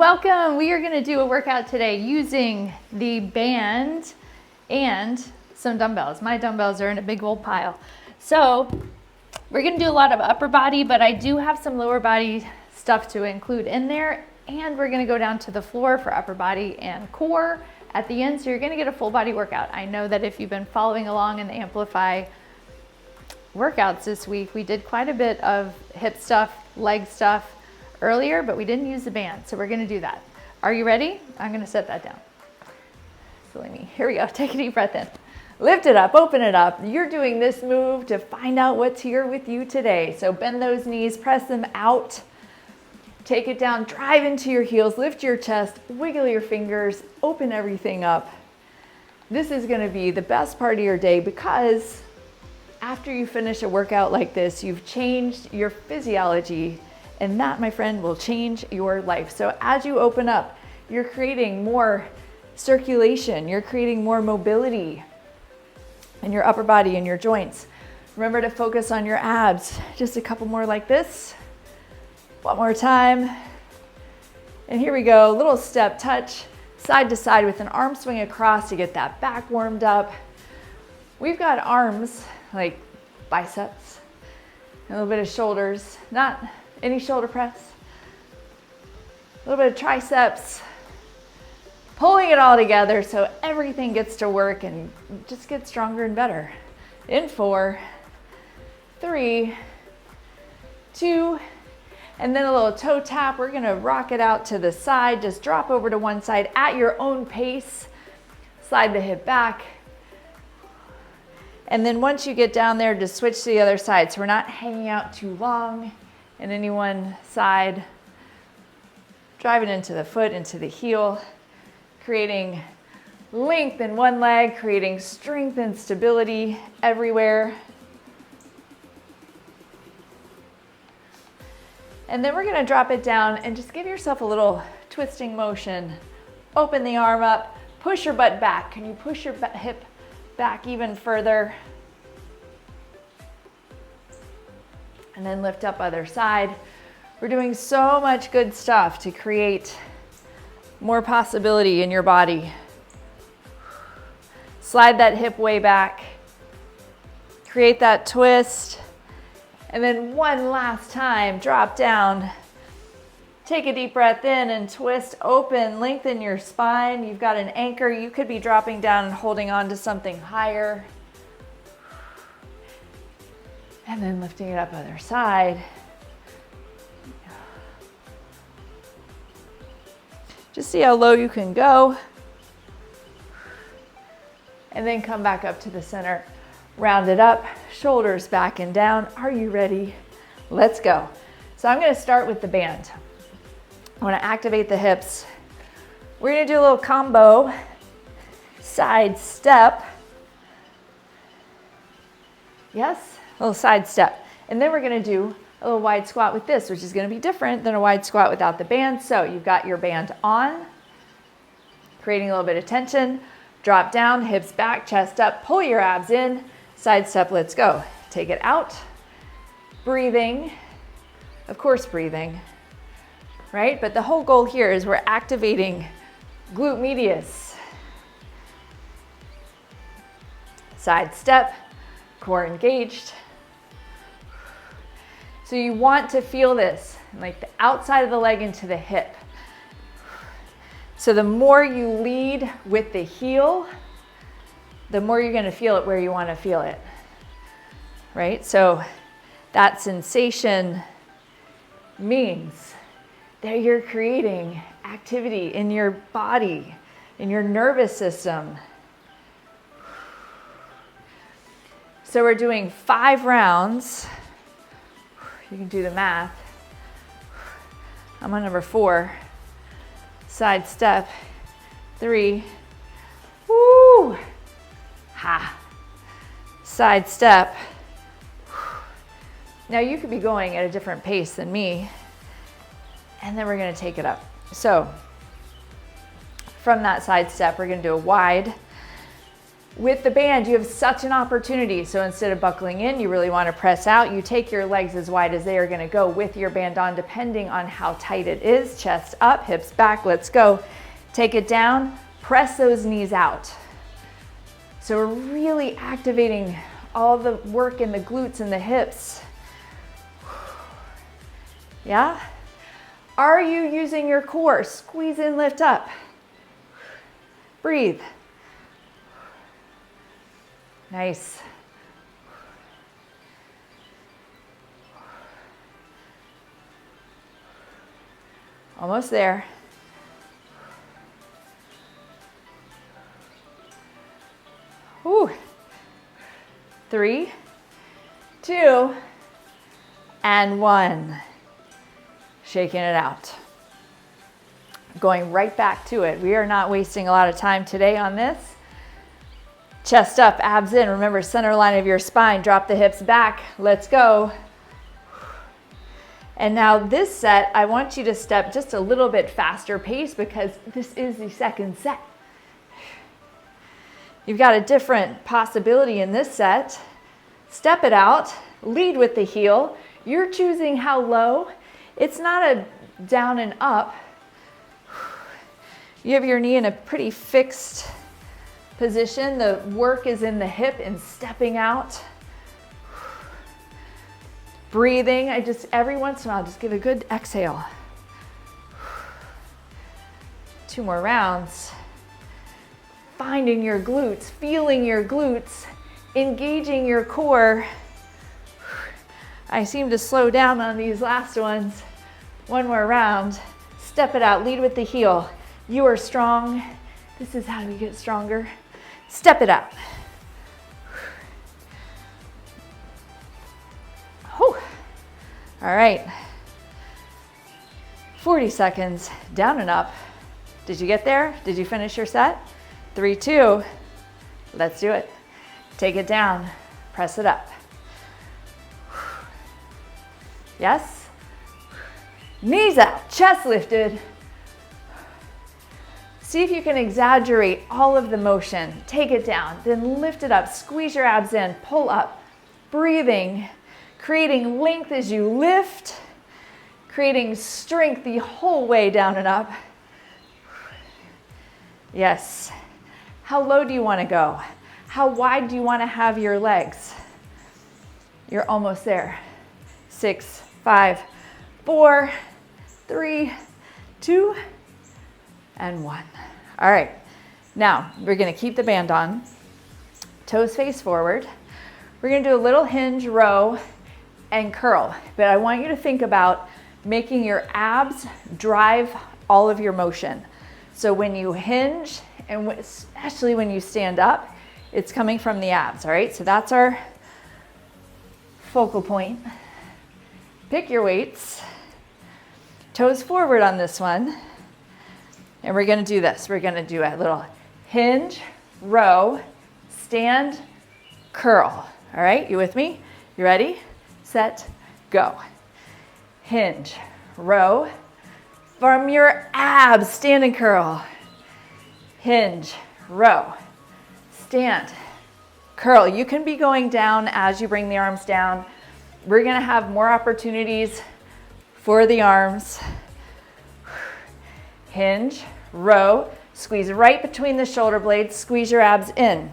Welcome. We are going to do a workout today using the band and some dumbbells. My dumbbells are in a big old pile. So we're going to do a lot of upper body, but I do have some lower body stuff to include in there. And we're going to go down to the floor for upper body and core at the end. So you're going to get a full body workout. I know that if you've been following along in the Amplify workouts this week, we did quite a bit of hip stuff, leg stuff earlier, but we didn't use the band. So we're going to do that. Are you ready? I'm going to set that down. Silly me. Here we go. Take a deep breath in. Lift it up, open it up. You're doing this move to find out what's here with you today. So bend those knees, press them out. Take it down, drive into your heels, lift your chest, wiggle your fingers, open everything up. This is going to be the best part of your day because after you finish a workout like this, you've changed your physiology, and that, my friend, will change your life. So as you open up, you're creating more circulation, you're creating more mobility in your upper body and your joints. Remember to focus on your abs. Just a couple more like this. One more time. And here we go, little step touch, side to side with an arm swing across to get that back warmed up. We've got arms like biceps, a little bit of shoulders, not any shoulder press, a little bit of triceps, pulling it all together so everything gets to work and just get stronger and better. In 4, 3, 2, and then a little toe tap. We're gonna rock it out to the side. Just drop over to one side at your own pace. Slide the hip back. And then once you get down there, just switch to the other side. So we're not hanging out too long in any one side. Driving into the foot, into the heel, creating length in one leg, creating strength and stability everywhere. And then we're going to drop it down and just give yourself a little twisting motion. Open the arm up, push your butt back. Can you push your hip back even further? And then lift up other side. We're doing so much good stuff to create more possibility in your body. Slide that hip way back. Create that twist. And then one last time, drop down. Take a deep breath in and twist open, lengthen your spine. You've got an anchor. You could be dropping down and holding on to something higher. And then lifting it up other side. Just see how low you can go. And then come back up to the center. Round it up, shoulders back and down. Are you ready? Let's go. So I'm going to start with the band. I want to activate the hips. We're going to do a little combo side step. Yes, a little side step. And then we're going to do a little wide squat with this, which is going to be different than a wide squat without the band. So you've got your band on, creating a little bit of tension. Drop down, hips back, chest up, pull your abs in. Side step, let's go. Take it out. Breathing, of course breathing, right? But the whole goal here is we're activating glute medius. Side step, core engaged. So you want to feel this, like the outside of the leg into the hip. So the more you lead with the heel, the more you're going to feel it where you want to feel it, right? So that sensation means that you're creating activity in your body, in your nervous system. So we're doing 5 rounds. You can do the math. I'm on number 4. Side step. 3. Woo! Ha. Side step. Now you could be going at a different pace than me. And then we're going to take it up. So from that side step, we're going to do a wide With the band, you have such an opportunity. So instead of buckling in, you really want to press out. You take your legs as wide as they are going to go with your band on, depending on how tight it is. Chest up, hips back, let's go. Take it down, press those knees out. So we're really activating all the work in the glutes and the hips. Yeah? Are you using your core? Squeeze in, lift up. Breathe. Nice. Almost there. Whew. 3, 2, and 1. Shaking it out. Going right back to it. We are not wasting a lot of time today on this. Chest up, abs in. Remember, center line of your spine. Drop the hips back. Let's go. And now this set, I want you to step just a little bit faster pace because this is the second set. You've got a different possibility in this set. Step it out. Lead with the heel. You're choosing how low. It's not a down and up. You have your knee in a pretty fixed position. The work is in the hip and stepping out. Breathing. Every once in a while, just give a good exhale. 2 more rounds. Finding your glutes, feeling your glutes, engaging your core. I seem to slow down on these last ones. 1 more round. Step it out, lead with the heel. You are strong. This is how we get stronger. Step it out. Whew. All right. 40 seconds, down and up. Did you get there? Did you finish your set? 3, 2, let's do it. Take it down, press it up. Yes? Knees out, chest lifted. See if you can exaggerate all of the motion. Take it down, then lift it up, squeeze your abs in, pull up. Breathing, creating length as you lift, creating strength the whole way down and up. Yes. How low do you want to go? How wide do you want to have your legs? You're almost there. 6, 5, 4, 3, 2, and 1. All right. Now, we're going to keep the band on. Toes face forward. We're going to do a little hinge, row, and curl. But I want you to think about making your abs drive all of your motion. So when you hinge, and especially when you stand up, it's coming from the abs, all right? So that's our focal point. Pick your weights. Toes forward on this one. And we're gonna do this. We're gonna do a little hinge, row, stand, curl. All right, you with me? You ready? Set, go. Hinge, row, from your abs, stand and curl. Hinge, row, stand, curl. You can be going down as you bring the arms down. We're gonna have more opportunities for the arms. Hinge, row, squeeze right between the shoulder blades, squeeze your abs in.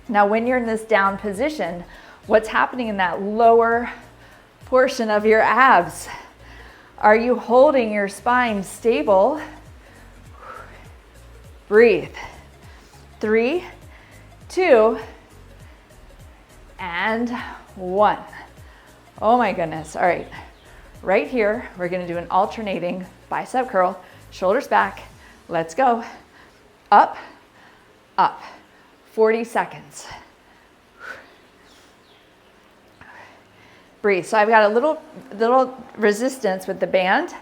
Now when you're in this down position, what's happening in that lower portion of your abs? Are you holding your spine stable? Breathe. 3, 2, and 1. Oh my goodness. All right. Right here, we're going to do an alternating bicep curl, shoulders back. Let's go. Up, up. 40 seconds. Breathe. So I've got a little resistance with the band,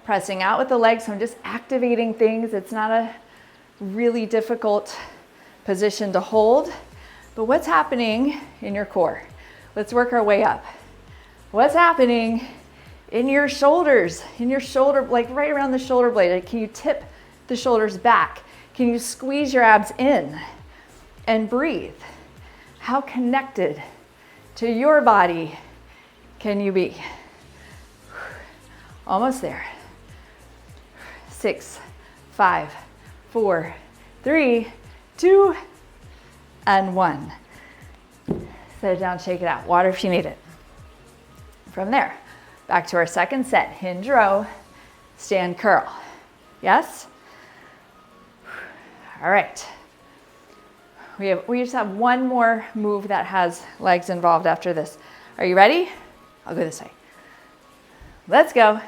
pressing out with the legs. So I'm just activating things. It's not a really difficult position to hold. But what's happening in your core? Let's work our way up. What's happening in your shoulders, in your shoulder, like right around the shoulder blade? Can you tip the shoulders back? Can you squeeze your abs in? and breathe. How connected to your body can you be? Almost there. 6, 5, 4, 3, 2, and 1. Set it down, shake it out. Water if you need it. From there, back to our second set. Hinge row, stand curl. Yes? All right. We just have one more move that has legs involved after this. Are you ready? I'll go this way. Let's go.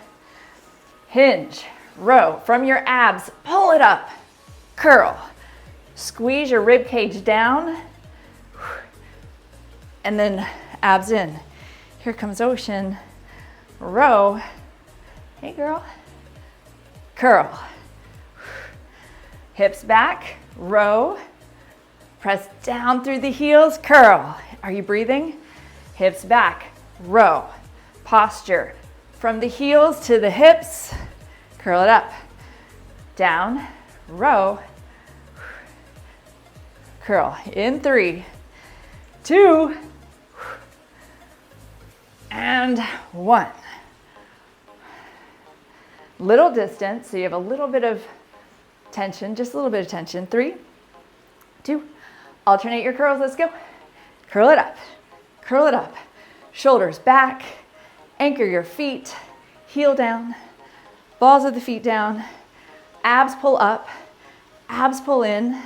Hinge, row. From your abs, pull it up. Curl. Squeeze your rib cage down. And then abs in. Here comes ocean. Row. Hey girl. Curl. Hips back. Row. Press down through the heels. Curl. Are you breathing? Hips back. Row. Posture. From the heels to the hips. Curl it up. Down. Row. Curl. In 3, 2, and 1. Little distance, so you have a little bit of tension, just a little bit of tension. 3, 2, alternate your curls, let's go. Curl it up, curl it up. Shoulders back, anchor your feet, heel down, balls of the feet down, abs pull up, abs pull in.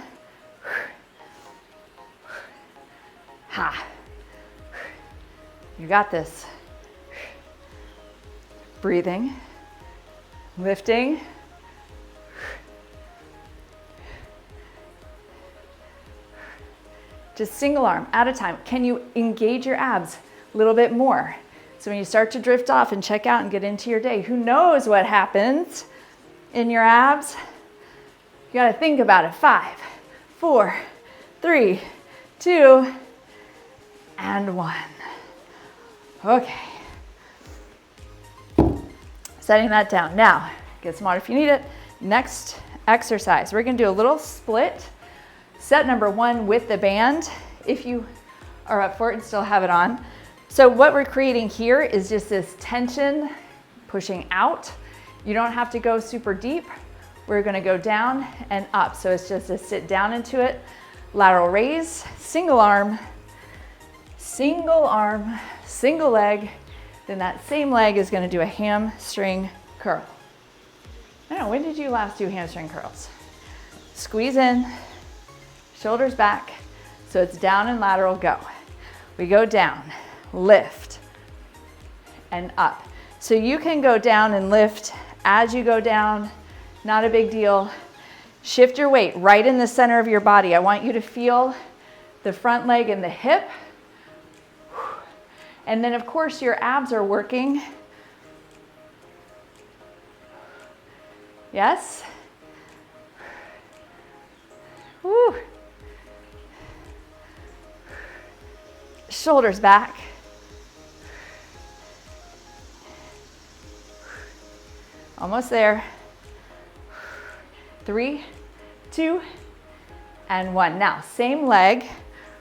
Ha. You got this. Breathing, lifting. Just single arm at a time. Can you engage your abs a little bit more? So when you start to drift off and check out and get into your day, who knows what happens in your abs? You got to think about it. 5, 4, 3, 2, and 1. Okay. Setting that down. Now, get some water if you need it. Next exercise, we're gonna do a little split. Set number 1 with the band, if you are up for it and still have it on. So what we're creating here is just this tension pushing out. You don't have to go super deep. We're gonna go down and up. So it's just a sit down into it. Lateral raise, single arm, single leg. Then that same leg is gonna do a hamstring curl. I don't know, when did you last do hamstring curls? Squeeze in, shoulders back. So it's down and lateral, go. We go down, lift, and up. So you can go down and lift as you go down, not a big deal. Shift your weight right in the center of your body. I want you to feel the front leg and the hip. And then of course your abs are working. Yes? Woo. Shoulders back. Almost there. 3, 2, and 1. Now, same leg.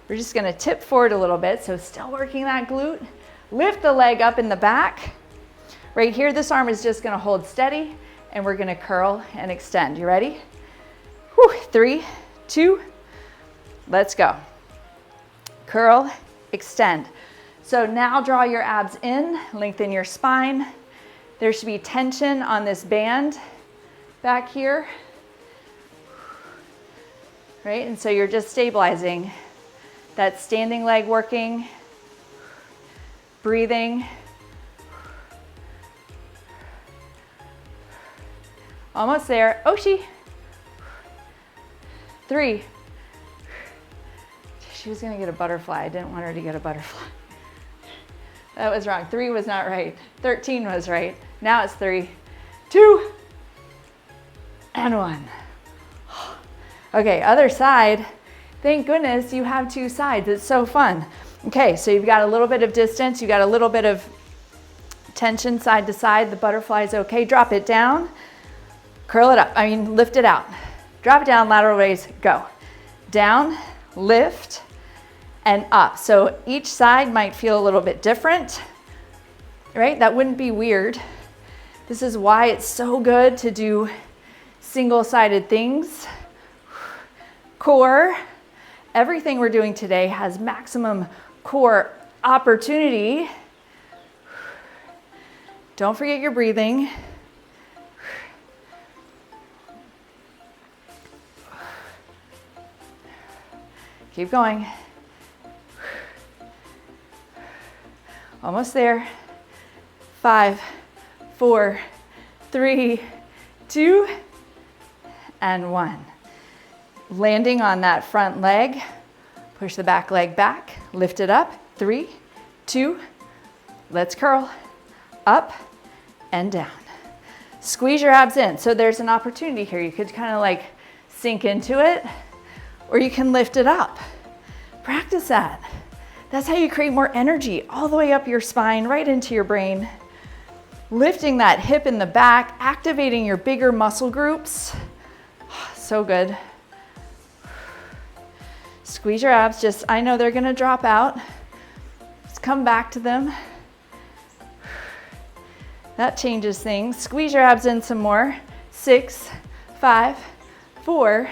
We're just gonna tip forward a little bit, so still working that glute. Lift the leg up in the back. Right here, this arm is just gonna hold steady, and we're gonna curl and extend. You ready? Whew. 3, 2, let's go. Curl, extend. So now draw your abs in, lengthen your spine. There should be tension on this band back here. Right, and so you're just stabilizing. That standing leg working, breathing. Almost there. Oshi. 3. She was gonna get a butterfly. I didn't want her to get a butterfly. That was wrong. 3 was not right. 13 was right. Now it's 3, 2, and 1. Okay, other side. Thank goodness you have 2 sides. It's so fun. Okay, so you've got a little bit of distance. You got a little bit of tension side to side. The butterfly is okay. Drop it down. Curl it up. Lift it out. Drop it down, lateral raise, go. Down, lift, and up. So each side might feel a little bit different, right? That wouldn't be weird. This is why it's so good to do single-sided things. Core, everything we're doing today has maximum core opportunity. Don't forget your breathing. Keep going. Almost there. 5, 4, 3, 2, and 1. Landing on that front leg. Push the back leg back. Lift it up. 3, 2, let's curl. Up and down. Squeeze your abs in. So there's an opportunity here. You could kind of like sink into it, or you can lift it up. Practice that. That's how you create more energy all the way up your spine, right into your brain. Lifting that hip in the back, activating your bigger muscle groups. So good. Squeeze your abs. Just, I know they're gonna drop out. Just come back to them. That changes things. Squeeze your abs in some more. 6, 5, 4,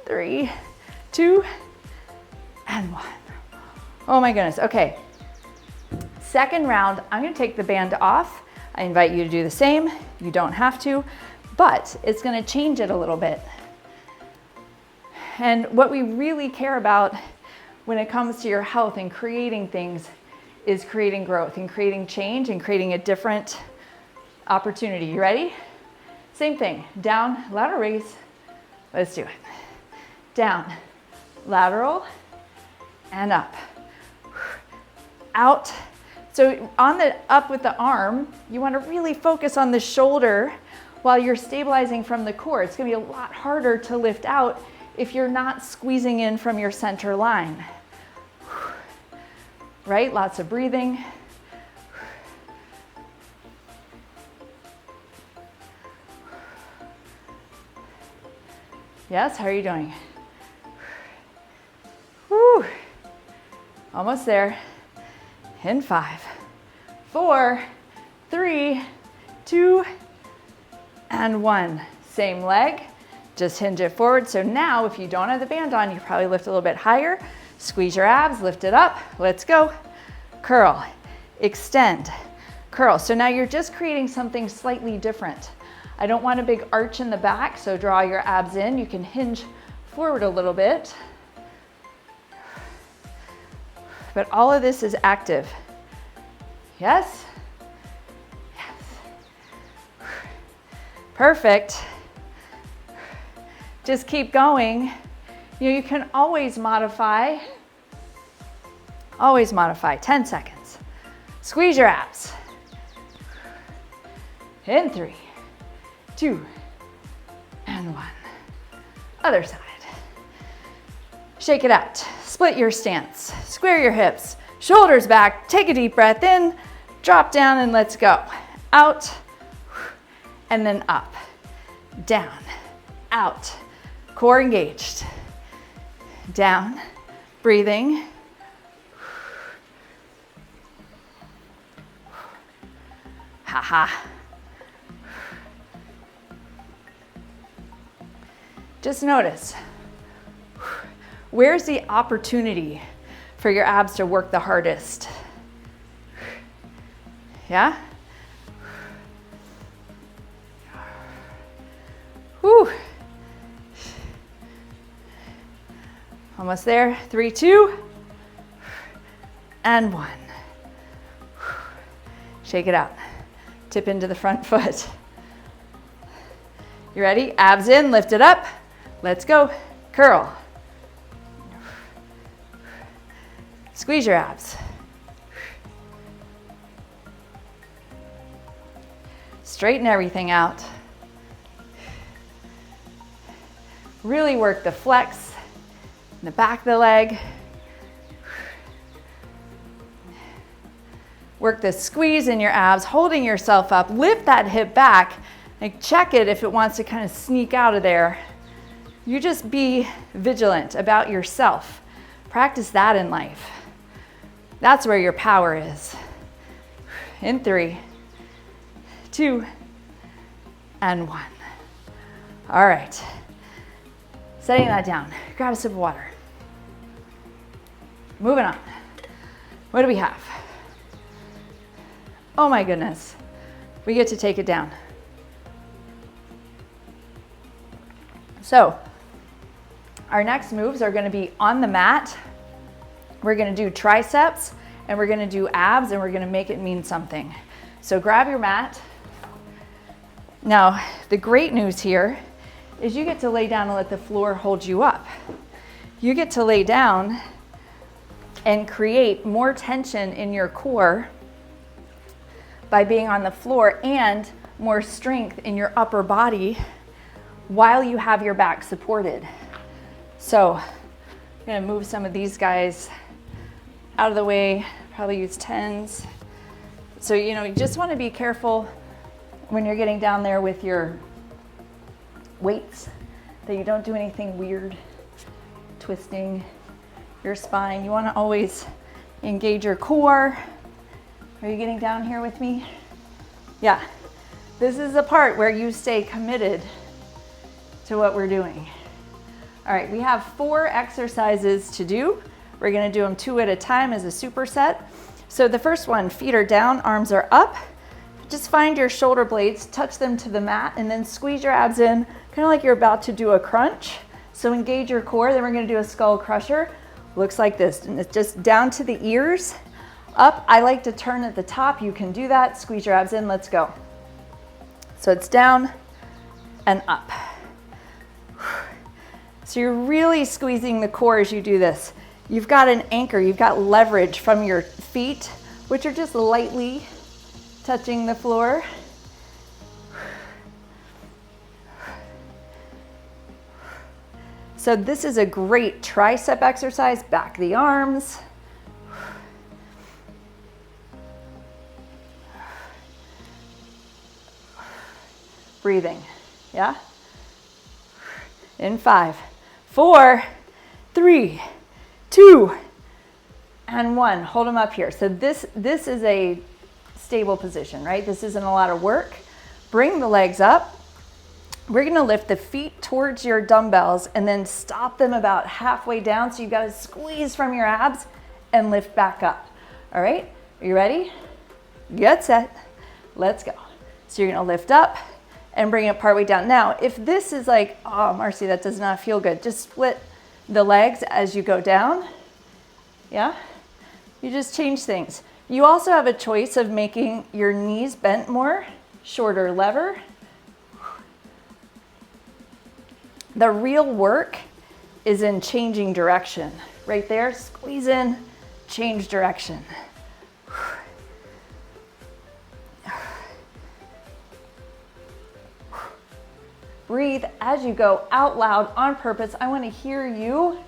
3, 2, and 1. Oh my goodness. Okay. Second round, I'm gonna take the band off. I invite you to do the same. You don't have to, but it's gonna change it a little bit. And what we really care about when it comes to your health and creating things is creating growth and creating change and creating a different opportunity. You ready? Same thing. Down, lateral raise. Let's do it. Down, lateral, and up. Out. So on the up with the arm, you want to really focus on the shoulder while you're stabilizing from the core. It's going to be a lot harder to lift out if you're not squeezing in from your center line. Right? Lots of breathing. Yes, how are you doing? Whew. Almost there. In 5, 4, 3, 2, and 1. Same leg, just hinge it forward. So now if you don't have the band on, you probably lift a little bit higher. Squeeze your abs, lift it up. Let's go. Curl, extend, curl. So now you're just creating something slightly different. I don't want a big arch in the back, so draw your abs in. You can hinge forward a little bit. But all of this is active. Yes? Yes. Perfect. Just keep going. You know, you can always modify. Always modify. 10 seconds. Squeeze your abs. In 3, 2, and 1. Other side. Shake it out. Split your stance. Square your hips. Shoulders back. Take a deep breath in. Drop down and let's go. Out. And then up. Down. Out. Core engaged. Down. Breathing. Ha ha. Just notice. Where's the opportunity for your abs to work the hardest? Yeah? Whew. Almost there. 3, 2, and 1. Shake it out. Tip into the front foot. You ready? Abs in, lift it up. Let's go. Curl. Squeeze your abs. Straighten everything out. Really work the flex in the back of the leg. Work the squeeze in your abs, holding yourself up. Lift that hip back and check it if it wants to kind of sneak out of there. You just be vigilant about yourself. Practice that in life. That's where your power is. In 3, 2, and 1. All right. Setting that down. Grab a sip of water. Moving on. What do we have? Oh my goodness. We get to take it down. So, our next moves are going to be on the mat. We're going to do triceps, and we're going to do abs, and we're going to make it mean something. So grab your mat. Now, the great news here is you get to lay down and let the floor hold you up. You get to lay down and create more tension in your core by being on the floor and more strength in your upper body while you have your back supported. So I'm gonna move some of these guys out of the way, probably use 10s. So, you just wanna be careful when you're getting down there with your weights that you don't do anything weird, twisting your spine. You wanna always engage your core. Are you getting down here with me? Yeah. This is the part where you stay committed to what we're doing. All right, we have 4 exercises to do. We're gonna do them 2 at a time as a superset. So the first one, feet are down, arms are up. Just find your shoulder blades, touch them to the mat, and then squeeze your abs in, kind of like you're about to do a crunch. So engage your core, then we're gonna do a skull crusher. Looks like this, and it's just down to the ears. Up, I like to turn at the top. You can do that, squeeze your abs in, let's go. So it's down and up. So you're really squeezing the core as you do this. You've got an anchor, you've got leverage from your feet, which are just lightly touching the floor. So this is a great tricep exercise, back the arms. Breathing, yeah? In 5, 4, 3, 2, and 1. Hold them up here. So this is a stable position, right? This isn't a lot of work. Bring the legs up. We're gonna lift the feet towards your dumbbells and then stop them about halfway down. So you gotta squeeze from your abs and lift back up. All right, are you ready? Get set, let's go. So you're gonna lift up and bring it partway down. Now, if this is like, oh, Marcy, that does not feel good, just split the legs as you go down, yeah? You just change things. You also have a choice of making your knees bent more, shorter lever. The real work is in changing direction. Right there, squeeze in, change direction. Breathe as you go out loud on purpose. I want to hear you.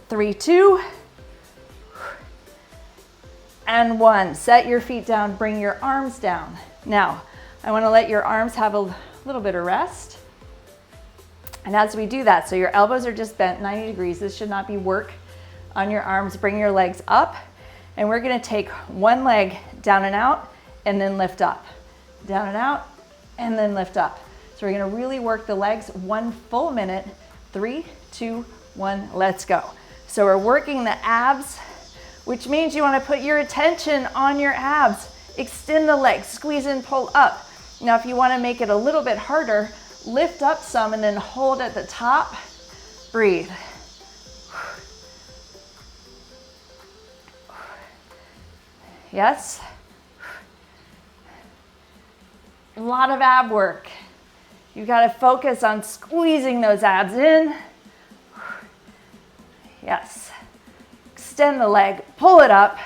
3, 2, and 1. Set your feet down, bring your arms down. Now, I want to let your arms have a little bit of rest. And as we do that, so your elbows are just bent 90 degrees. This should not be work on your arms. Bring your legs up, and we're going to take one leg down and out, and then lift up. Down and out, and then lift up. So we're gonna really work the legs 1 full minute. 3, 2, 1, let's go. So we're working the abs, which means you wanna put your attention on your abs. Extend the legs, squeeze and pull up. Now if you wanna make it a little bit harder, lift up some and then hold at the top. Breathe. Yes? A lot of ab work. You gotta focus on squeezing those abs in. Yes. Extend the leg, pull it up.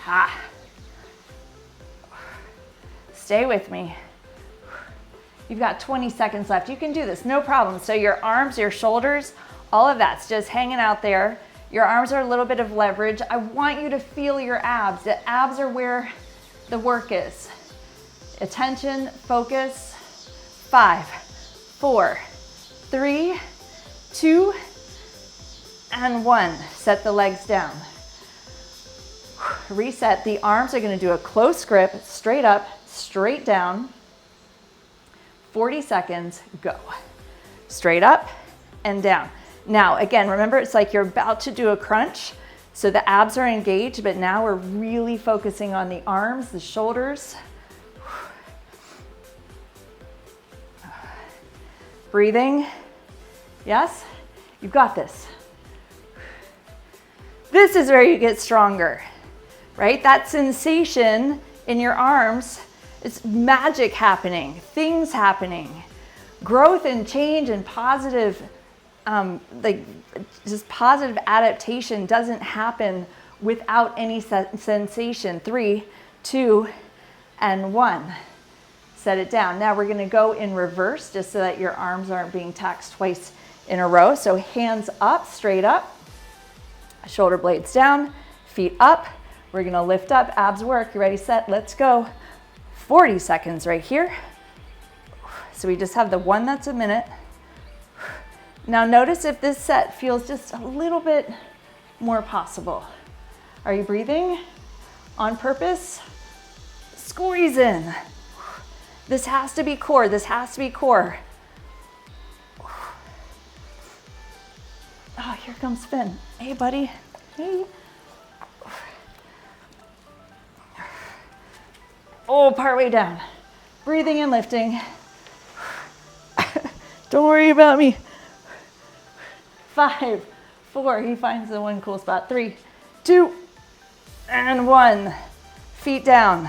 Ha. Stay with me. You've got 20 seconds left. You can do this, no problem. So your arms, your shoulders, all of that's just hanging out there. Your arms are a little bit of leverage. I want you to feel your abs. The abs are where the work is. Attention, focus. 5, 4, 3, 2, and 1. Set the legs down. Reset. The arms are going to do a close grip, straight up, straight down. 40 seconds, go. Straight up and down. Now, again, remember, it's like you're about to do a crunch. So the abs are engaged, but now we're really focusing on the arms, the shoulders. Breathing. Yes, you've got this. This is where you get stronger, right? That sensation in your arms, it's magic happening, things happening, growth and change and positive, like just positive adaptation doesn't happen without any sensation. 3, 2, and 1. Set it down. Now we're going to go in reverse just so that your arms aren't being taxed twice in a row. So hands up, straight up, shoulder blades down, feet up. We're going to lift up, abs work. You ready, set, let's go. 40 seconds right here. So we just have the one that's a minute. Now notice if this set feels just a little bit more possible. Are you breathing on purpose? Squeeze in. This has to be core. This has to be core. Oh, here comes Finn. Hey, buddy. Hey. Oh, partway down. Breathing and lifting. Don't worry about me. 5, 4, he finds the one cool spot. 3, 2, and 1. Feet down.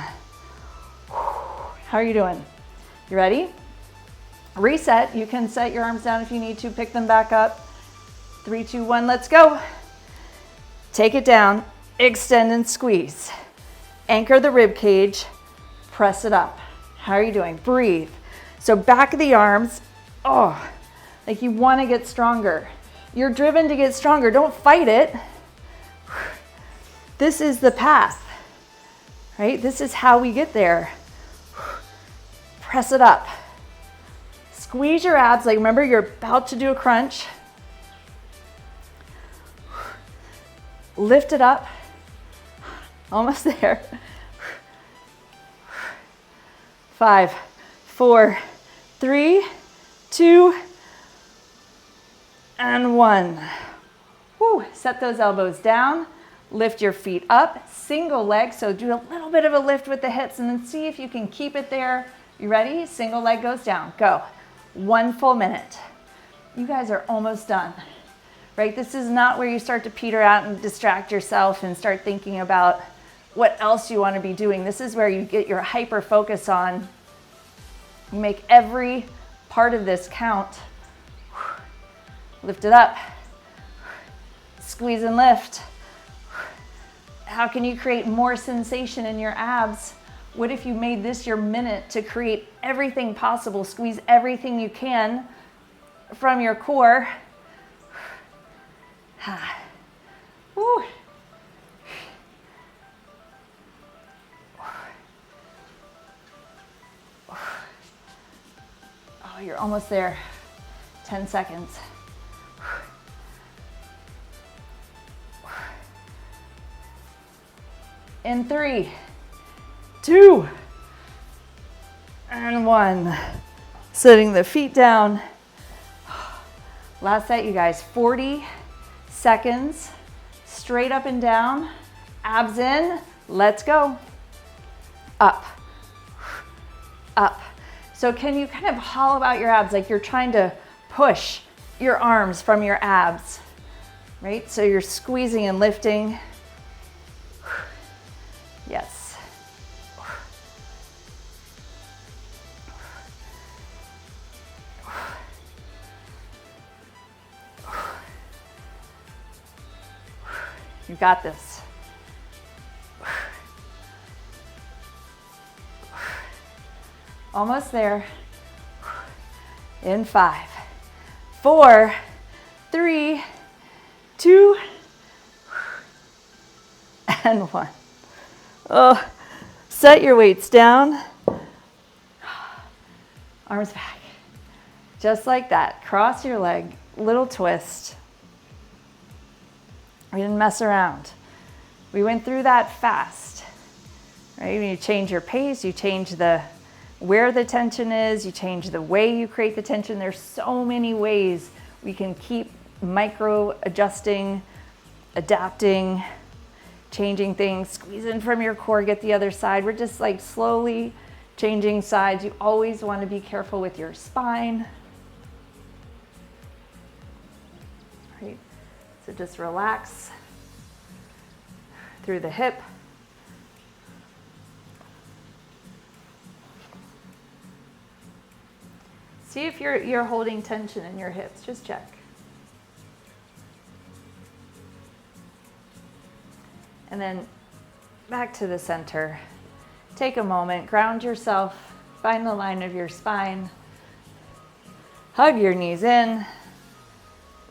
How are you doing? You ready? Reset. You can set your arms down if you need to. Pick them back up. 3, 2, 1, let's go. Take it down. Extend and squeeze. Anchor the rib cage. Press it up. How are you doing? Breathe. So back of the arms. Oh, like you want to get stronger. You're driven to get stronger. Don't fight it. This is the path, right? This is how we get there. Press it up. Squeeze your abs. Like remember, you're about to do a crunch. Lift it up. Almost there. 5, 4, 3, 2, and 1. Woo. Set those elbows down. Lift your feet up. Single leg. So do a little bit of a lift with the hips and then see if you can keep it there. You ready? Single leg goes down. Go. 1 full minute. You guys are almost done, right? This is not where you start to peter out and distract yourself and start thinking about what else you want to be doing. This is where you get your hyper focus on. You make every part of this count. Lift it up. Squeeze and lift. How can you create more sensation in your abs? What if you made this your minute to create everything possible? Squeeze everything you can from your core. Woo. Oh, you're almost there. 10 seconds. In 3, 2, and 1. Setting the feet down. Last set, you guys. 40 seconds. Straight up and down. Abs in. Let's go. Up. Up. So can you kind of hollow out your abs like you're trying to push your arms from your abs, right? So you're squeezing and lifting. Yes. You got this. Almost there. In 5, 4, 3, 2, and 1. Oh, set your weights down. Arms back. Just like that. Cross your leg. little twist. We didn't mess around. We went through that fast, right? When you change your pace, you change where the tension is, you change the way you create the tension. There's so many ways we can keep micro adjusting, adapting, changing things, squeezing from your core, get the other side. We're just like slowly changing sides. You always want to be careful with your spine. Right. So just relax through the hip. See if you're holding tension in your hips. Just check. And then back to the center. Take a moment, ground yourself, find the line of your spine. Hug your knees in.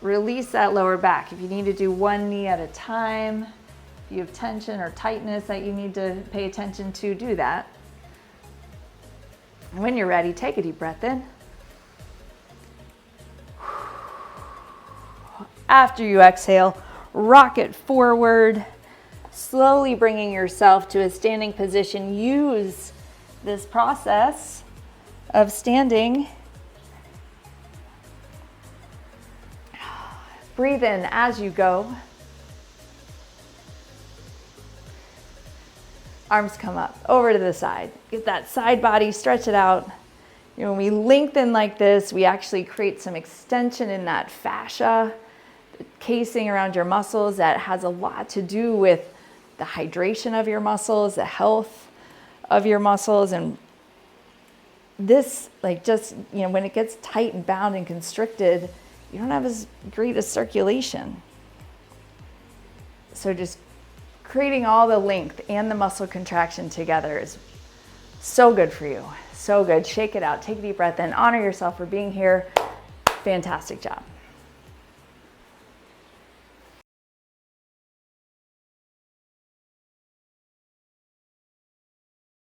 Release that lower back. If you need to do one knee at a time, if you have tension or tightness that you need to pay attention to, do that. And when you're ready, take a deep breath in. After you exhale, rock it forward, slowly bringing yourself to a standing position. Use this process of standing. Breathe in as you go. Arms come up, over to the side. Get that side body, stretch it out. You know, when we lengthen like this, we actually create some extension in that fascia, the casing around your muscles that has a lot to do with the hydration of your muscles, the health of your muscles. And this, like, just, you know, when it gets tight and bound and constricted, you don't have as great a circulation. So just creating all the length and the muscle contraction together is so good for you. So good. Shake it out. Take a deep breath in. Honor yourself for being here. Fantastic job.